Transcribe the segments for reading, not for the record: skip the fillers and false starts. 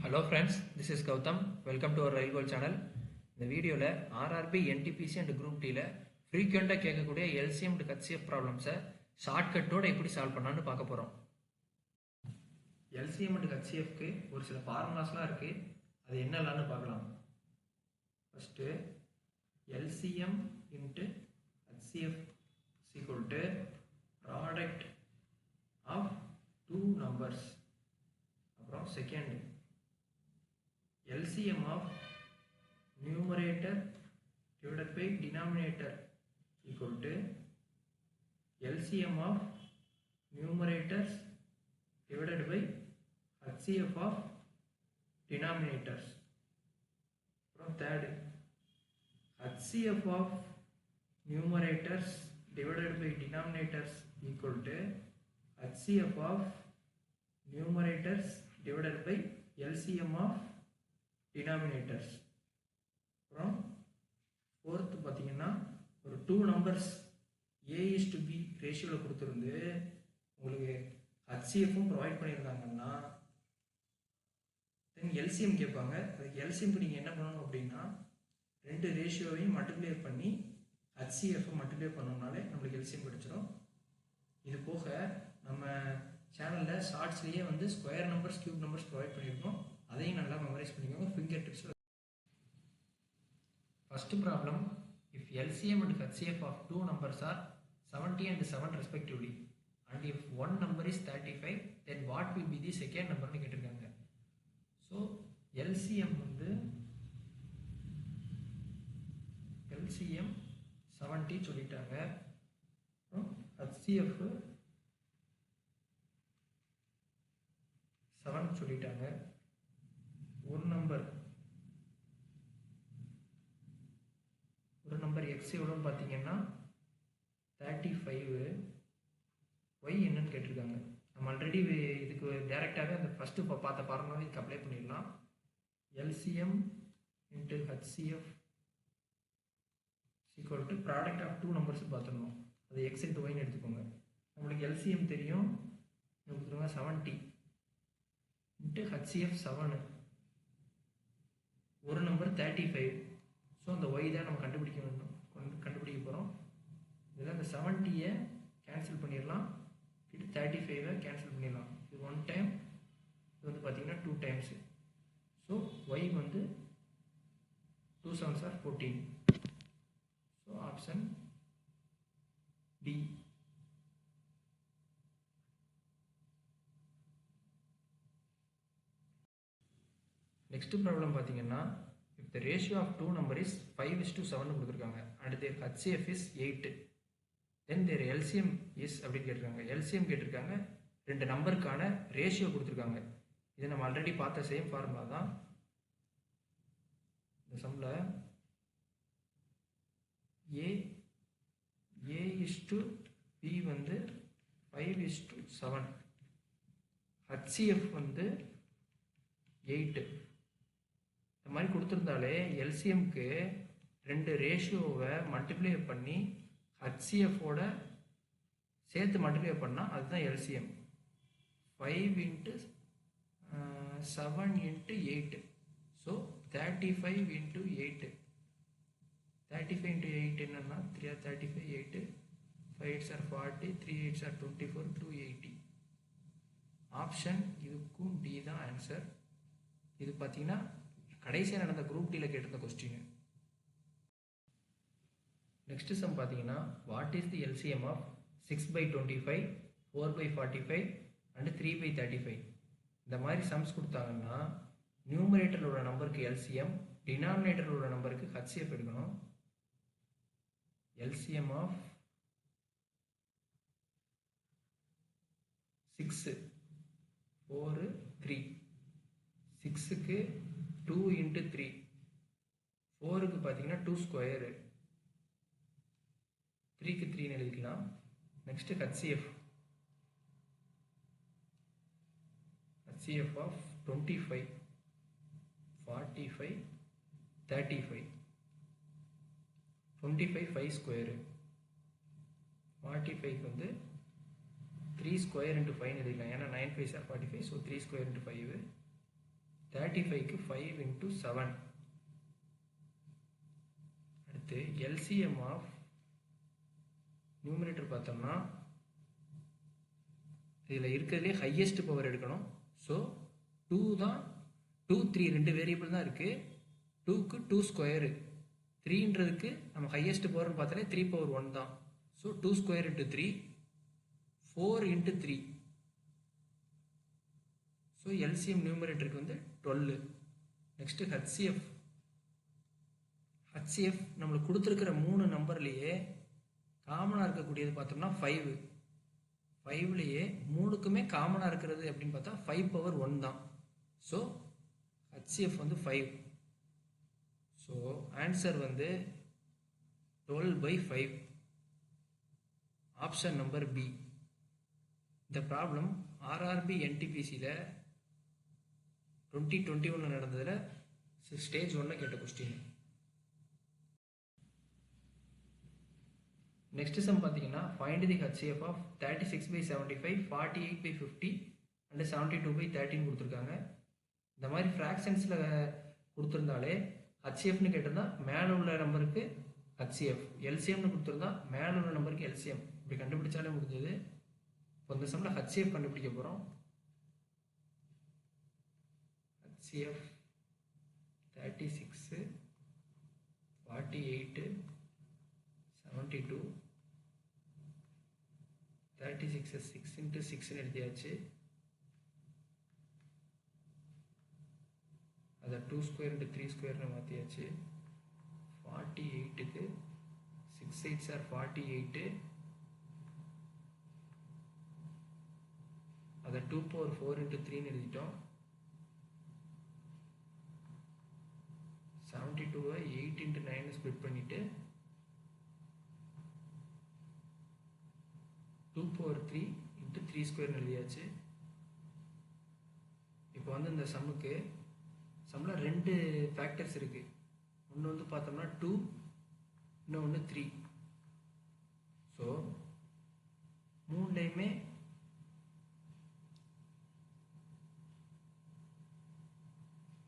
Hello friends, this is Gautam. Welcome to our Rail Goal channel. இந்த வீடியோவில் RRB NTPC and group டியில் ஃப்ரீக்வெண்ட்டாக கேட்கக்கூடிய எல்சிஎம் அண்ட் ஹச்சிஎஃப் ப்ராப்ளம்ஸை ஷார்ட்கட்டோடு எப்படி சால்வ் பண்ணலான்னு பார்க்க போகிறோம். எல்சிஎம் அண்ட் ஹச்சிஎஃப்க்கு ஒரு சில ஃபார்முலாஸ்லாம் இருக்குது, அது என்னெல்லாம்னு பார்க்கலாம். First LCM into HCF equal to product of two numbers. அப்புறம் second LCM of numerator divided by denominator equal to LCM of numerators divided by HCF of denominators. From third, HCF of numerators divided by denominators equal to HCF of numerators divided by LCM of denominators. from fourth பார்த்தீங்கன்னா ஒரு two numbers A:B ரேஷியோவில் கொடுத்துருந்து உங்களுக்கு ஹச்சிஎஃப்பும் provide பண்ணியிருந்தாங்கன்னா தென் LCM கேட்பாங்க. அதுக்கு எல்சிஎம்க்கு நீங்கள் என்ன பண்ணணும் அப்படின்னா ரெண்டு ரேஷியோவையும் மல்டிப்ளை பண்ணி ஹச்சிஎஃப் மல்டிப்ளை பண்ணோம்னாலே நம்மளுக்கு எல்சிஎம் கிடைச்சிடும். இது போக நம்ம சேனலில் ஷார்ட்ஸ்லேயே square numbers cube numbers provide பண்ணியிருக்கோம், அதையும் நல்லா மெமரைஸ் பண்ணிக்கோங்க. ஃபிங்கர் டிப்ஸில் first problem, if LCM and HCF of two numbers are 70 and 7 respectively and if one number is 35 then what will be the second number னு கேட்டிருக்காங்க. So LCM LCM 70 சொல்லிட்டாங்க. அப்புறம் HCF 7 சொல்லிட்டாங்க. ஒரு நம்பர் எக்ஸ் எவ்வளோன்னு பார்த்தீங்கன்னா 35. Y என்னன்னு கேட்டிருக்காங்க. நம்ம ஆல்ரெடி இதுக்கு டைரெக்டாகவே அந்த ஃபஸ்ட்டு பார்த்த ஃபார்முலாவை இதுக்கு அப்ளை பண்ணிடலாம். LCM into HCF equal to product of two numbers பார்த்துடணும். அது எக்ஸ் இன்ட்டு ஒய்னு எடுத்துக்கோங்க. நம்மளுக்கு எல்சிஎம் தெரியும், கொடுத்துருங்க 70 இன்ட்டு ஹச்சிஎஃப் 7. ஒரு நம்பர் 35. ஸோ அந்த ஒய் தான் நம்ம கண்டுபிடிக்க போகிறோம். இதில் அந்த 70-ஐ கேன்சல் பண்ணிடலாம், இது 35-ஐ கேன்சல் பண்ணிடலாம். இது 1 டைம், இது பார்த்தீங்கன்னா 2 times. So why 2 7s are 14. So option D. Next problem பார்த்தீங்கன்னா if the ratio of two number is 5:7 கொடுத்துருக்காங்க and their HCF is 8 then their LCM is அப்படின்னு கேட்டிருக்காங்க. எல்சிஎம் கேட்டிருக்காங்க, ரெண்டு நம்பருக்கான ரேஷியோ கொடுத்துருக்காங்க. இது நம்ம ஆல்ரெடி பார்த்த சேம் ஃபார்முலா தான். இந்த சம்மில் A:B 5:7, HCF 8 இந்த மாதிரி கொடுத்துருந்தாலே எல்சிஎம்க்கு ரெண்டு ரேஷியோவை மல்டிப்ளை பண்ணி ஹச்சிஎஃபோட சேர்த்து மல்டிப்ளை பண்ணால் அதுதான் எல்சிஎம். 5 × 7 × 8. ஸோ 35 × 8. 35 × 8 என்னன்னா 3 35 8 5 8s are 40 3 8s are 24 280. Option இதுக்கும் டி தான் ஆன்சர். இது பார்த்தீங்கன்னா கடைசியாக நடந்த குரூப் டியில் கேட்டிருந்த கொஸ்டின். நெக்ஸ்ட் சம் பார்த்தீங்கன்னா what is the LCM of 6/25 4/45 and 3/35. இந்த மாதிரி சம்ஸ் கொடுத்தாங்கன்னா நியூமரேட்டரில் உள்ள நம்பருக்கு எல்சிஎம், டினாமினேட்டரில் உள்ள நம்பருக்கு ஹச்சிஎஃப் எடுக்கணும். LCM of 6 4 3. 6க்கு 2 × 3, 4க்கு பார்த்தீங்கன்னா 2 ஸ்கொயரு, 3க்கு 3 எழுதிக்கலாம். Next HCF of 25 45 35. 25 5 ஸ்கொயரு, 45க்கு 3 square into 5 எழுதிக்கலாம். ஏன்னா 9 5s are 45. So 3 square into 5. 35க்கு 5 into 7. அடுத்து எல்சிஎம் ஆஃப் நியூமரேட்டர் பார்த்தோம்னா இதில் இருக்கிறதுலே ஹையஸ்ட் பவர் எடுக்கணும். ஸோ 2 தான், 2 3 2 வேரியபிள் தான் இருக்குது. 2க்கு 2 ஸ்கொயரு, 3ன்றதுக்கு நம்ம ஹையஸ்ட் பவர்னு பார்த்தாலே 3 power 1 தான். So 2 square into 3, 4 into 3. So LCM நியூமரேட்டருக்கு வந்து 12. நெக்ஸ்ட்டு ஹச்சிஎஃப் நம்மளுக்கு கொடுத்துருக்கிற 3 நம்பர்லேயே காமனாக இருக்கக்கூடியது பார்த்தோம்னா 5. 5லேயே 3க்குமே காமனாக இருக்கிறது அப்படின்னு பார்த்தா 5 power 1 தான். ஸோ ஹச்சிஎஃப் வந்து 5. ஸோ ஆன்சர் வந்து 12/5. Option number B. இந்த ப்ராப்ளம் ஆர்ஆர்பி என்டிபிசியில் 2021 நடந்ததில் ஸ்டேஜ் 1 கேட்ட கொஸ்டின். நெக்ஸ்ட் சம் பார்த்தீங்கன்னா find the HCF of 36/75, 48/50 and 72/13 கொடுத்துருக்காங்க. இந்த மாதிரி ஃப்ராக்ஷன்ஸில் கொடுத்துருந்தாலே ஹச்சிஎஃப்னு கேட்டிருந்தா மேலே உள்ள நம்பருக்கு ஹச்சிஎஃப், எல்சிஎம்னு கொடுத்துருந்தா மேலே உள்ள நம்பருக்கு எல்சிஎம், இப்படி கண்டுபிடிச்சாலே முடிஞ்சது. இப்போ இந்த சம்மில் ஹச்சிஎஃப் கண்டுபிடிக்க போகிறோம். ஹச்சிஎஃப் 36, 48, 72, 36 6 into 6 எழுதியாச்சு. அதை 2 square into 3 square மாற்றியாச்சு. 48க்கு 6 8s are 48. அதை 2 power 4 into 3 எழுதிட்டோம். 72வை 8 into 9 ஸ்ப்ளிட் பண்ணிட்டு 2 power 3 into 3 square எழுதியாச்சு. இப்போ வந்து இந்த சம்மில் 2 ஃபேக்டர்ஸ் இருக்கு. ஒன்று வந்து பார்த்தோம்னா 2, இன்னொன்று 3. ஸோ 3லையுமே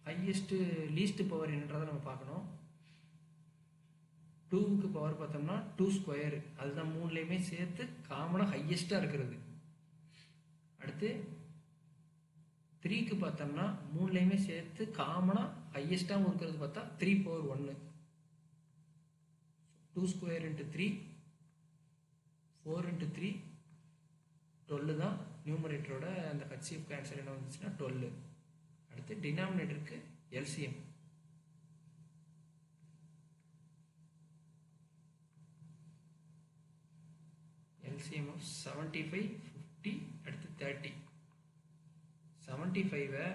ஹையஸ்ட் லீஸ்ட் பவர் என்னன்றதை நம்ம பார்க்கணும். 2க்கு பவர் பார்த்தோம்னா 2 ஸ்கொயர், அதுதான் 3லையுமே சேர்த்து காமனாக ஹையஸ்ட்டாக இருக்கிறது. அடுத்து 3க்கு பார்த்தோம்னா 3லையுமே சேர்த்து காமனாக ஹையஸ்ட்டாகவும் இருக்கிறது பார்த்தா 3 power 1. 2 square into 3, 4 into 3, 12 தான் நியூமரேட்டரோட அந்த ஹச்சிஎஃப் ஆன்சர் என்ன வந்துச்சுன்னா 12. அடுத்து டினாமினேட்டருக்கு எல்சிஎம். எல்சிஎம் ஆஃப் 75, 50, அடுத்து 30. 75வை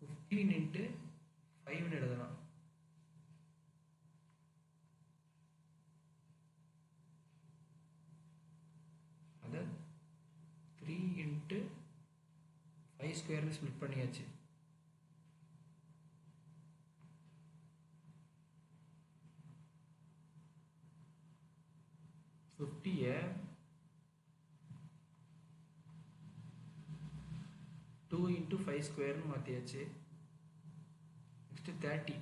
15 into 5 எழுதலாம். அதை 3 into 5 ஸ்கொயர்னு ஸ்ப்ளிட் பண்ணியாச்சு. ஃபிஃப்டியை 2 into 5 ஸ்கொயர்னு மாற்றியாச்சு. நெக்ஸ்ட்டு 30.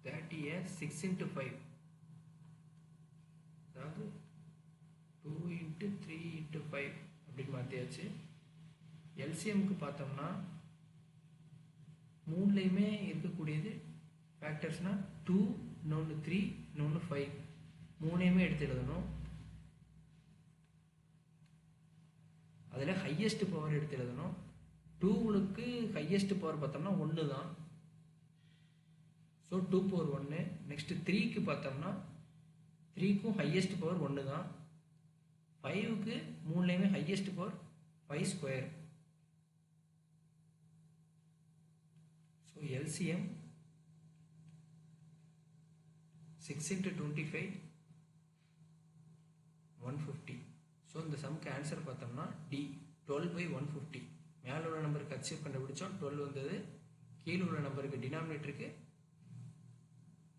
30யை 6 into 5, அதாவது 2 into 3 into 5 அப்படின்னு மாற்றியாச்சு. எல்சிஎம்க்கு பார்த்தோம்னா 3லையுமே இருக்கக்கூடியது ஃபேக்டர்ஸ்னால் 2, இன்னொன்று 3, இன்னொன்று 5, 3யுமே எடுத்து எழுதணும். அதில் ஹையஸ்ட் பவர் எடுத்து எழுதணும். 2க்கு ஹையஸ்ட் பவர் பார்த்தோம்னா 1 தான். So 2 power 1. நெக்ஸ்ட்டு 3க்கு பார்த்தோம்னா 3க்கும் ஹையஸ்ட் பவர் 1 தான். 5க்கு 3லையுமே highest power 5 square. So LCM 6 into 25, 150. ஸோ இந்த சம்க்கு ஆன்சர் பார்த்தோம்னா டி 12/150. மேலே உள்ள நம்பருக்கு ஹச்சிஎஃப் கண்டுபிடிச்சோம், 12 வந்தது. கீழே உள்ள நம்பருக்கு டினாமினேட்டருக்கு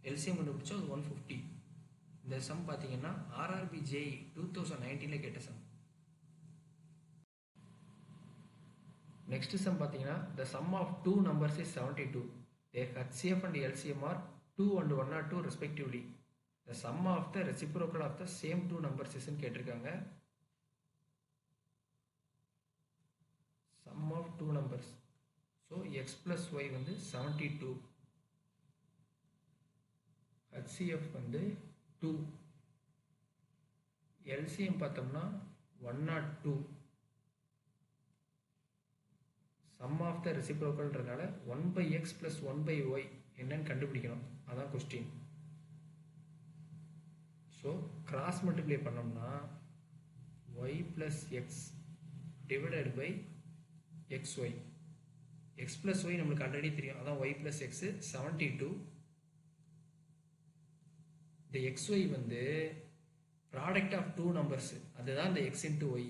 எல்சிஎம் கண்டுபிடிச்சோம், அது 150. இந்த இந்த சம் பார்த்தீங்கன்னா ஆர்ஆர்பி ஜேஇ 2019 கேட்ட சம். நெக்ஸ்ட் சம் பார்த்தீங்கன்னா the sum of two numbers is 72. Their HCF and LCM are 2 and 102 respectively. The sum of the reciprocal of the same two numbers is கேட்டிருக்காங்க. Sum of two numbers. So x plus y வந்து 72. HCF வந்து 2. LCM பார்த்தோம்னா 102. Sum of the reciprocalன்றனால 1 by x plus 1 by y என்னன்னு கண்டுபிடிக்கணும். அதான் question. So cross multiply பண்ணோம்னா y plus x divided by xy. x plus y நம்மளுக்கு already தெரியும், அதான் y plus x 72. இந்த xy வந்து ப்ராடக்ட் ஆஃப் டூ நம்பர்ஸ், அதுதான் இந்த x into y.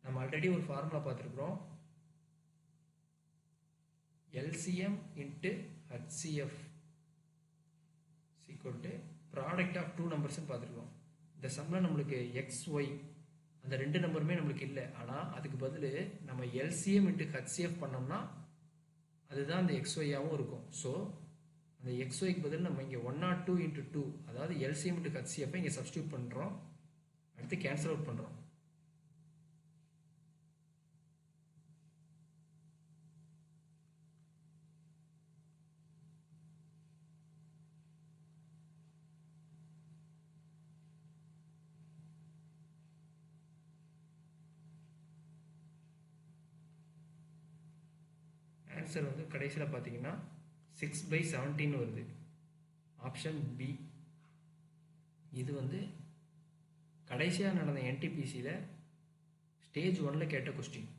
நம்ம ஆல்ரெடி ஒரு ஃபார்முலா பார்த்துருக்குறோம், LCM into HCF equal to product of two நம்பர்ஸ்ன்னு பார்த்துருக்கோம். இந்த சம்மில் நம்மளுக்கு XY அந்த ரெண்டு நம்பருமே நம்மளுக்கு இல்லை, ஆனால் அதுக்கு பதில் நம்ம LCM into HCF பண்ணோம்னா அதுதான் அந்த XYயாகவும் இருக்கும். ஸோ அந்த XYக்கு பதில் நம்ம இங்கே 102 into 2, அதாவது LCM into HCF இங்கே சப்ஸ்டியூட் பண்ணுறோம். அடுத்து கேன்சல் அவுட் பண்ணுறோம். ஆன்சர் வந்து கடைசியில் பார்த்தீங்கன்னா 6/17 வருது. Option B. இது வந்து கடைசியாக நடந்த NTPCயில் ஸ்டேஜ் 1ல் கேட்ட கொஸ்டின்.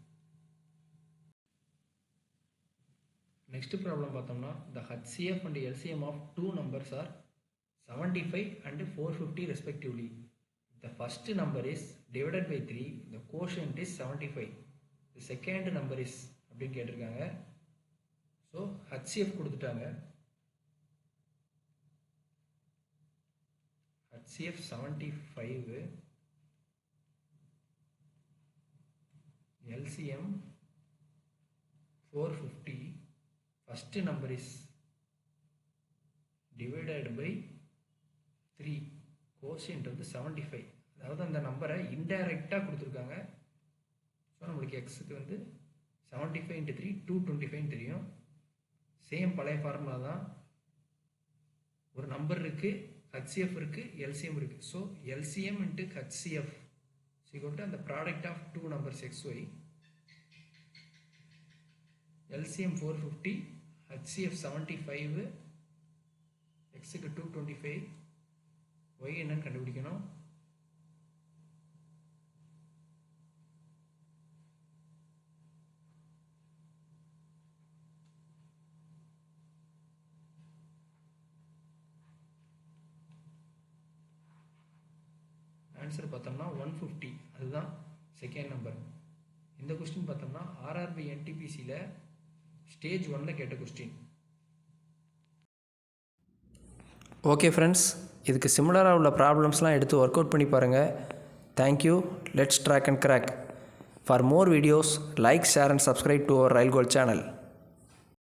நெக்ஸ்ட் ப்ராப்ளம் பார்த்தோம்னா the HCF and LCM of two numbers are 75 and 450 respectively. The first number is divided by 3, the quotient is 75. The second number is அப்படின்னு கேட்டிருக்காங்க. ஸோ HCF கொடுத்துட்டாங்க. HCF 75, LCM 450, first number is divided by 3, quotient வந்து 75. அதாவது அந்த நம்பரை இன்டைரக்டாக கொடுத்துருக்காங்க. So நம்மளுக்கு எக்ஸுக்கு வந்து 75 into 3 225 தெரியும். சேம் பழைய ஃபார்முலா தான். ஒரு நம்பர் இருக்குது, HCF இருக்குது, LCM இருக்குது. ஸோ LCM into HCF equal to அந்த product of two numbers XY. LCM 450, HCF 75, Xக்கு 225, Y என்னன்னு கண்டுபிடிக்கணும். ஆன்சர் பார்த்தோம்னா 150, அதுதான் செகண்ட் நம்பர். இந்த கொஸ்டின் பார்த்தோம்னா ஆர்ஆர்பி NTPCயில் ஸ்டேஜ் 1ல் கேட்ட கொஸ்டின். ஓகே ஃப்ரெண்ட்ஸ், இதுக்கு சிமிலராக உள்ள ப்ராப்ளம்ஸ்லாம் எடுத்து ஒர்க் அவுட் பண்ணி பாருங்கள். Thank you. Let's track and crack. For more videos like, share and subscribe to our rail gold channel.